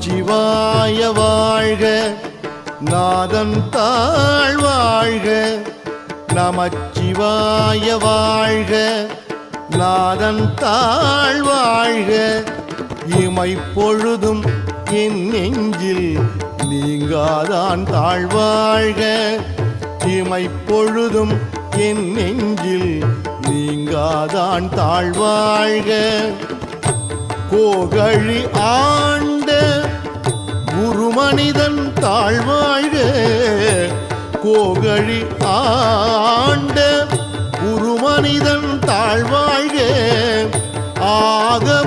நமச்சிவாய வாழ்க, நாதன் தாழ் வாழ்க. நமச்சிவாய வாழ்க, நாதன் தாழ் வாழ்க. இமைப்பொழுதும் என் நெஞ்சில் நீங்காதான் தாழ்வாழ்க. இமைப்பொழுதும் என் நெஞ்சில் நீங்காதான் தாழ்வாழ்க. கோகழி ஆண்ட குருமனிதன் தாழ்வாழ்க. கோகழி ஆண்ட குருமனிதன் தாழ்வாழ்க. ஆக